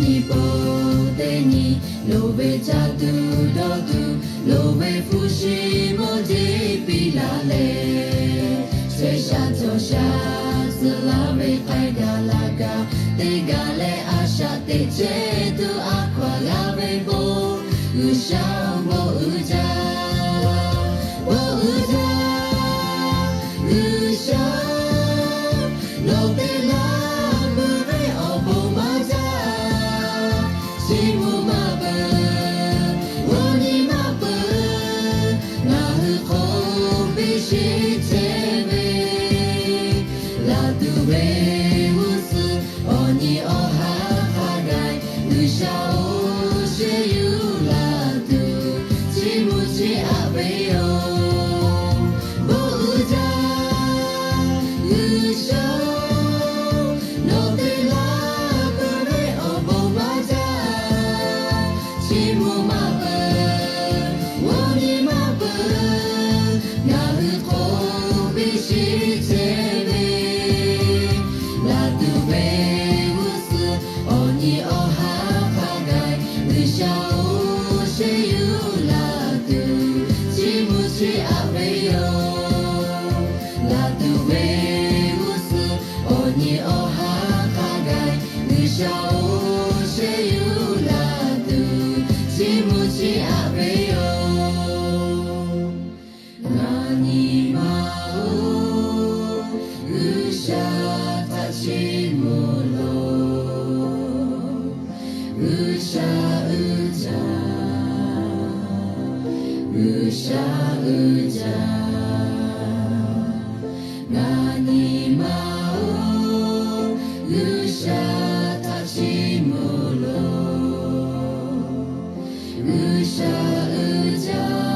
ni po te ni lo ve cha tu do tu lo ve fu shi mo ji pi la le se sha cho sha se la ve kai ga la ga te ga le a sha te che tu a kwa ga ve bo u sha bo u ja bo u ja u sha lo te la bu ve o bo ma ja si mu ma ba wo ni ma ba na hu ko bi shi che ve la tu ve u su o ni o ha ha dai u sha o she yu la tu chi mu chi a ve yo bo u ja u sha no te la bu ve o bo ma ja chi mu ma ba wo ni ma ba na hu ko bi shi che ve la tu ve u su o ni o ha ha dai u sha o she yu la tu chi mu chi a ve yo la tu ve u su o ni o ha ha dai u sha o she yu la tu chi mu chi a ve yo na ni ma o u sha ta chi mu lo u sha u ja u sha u ja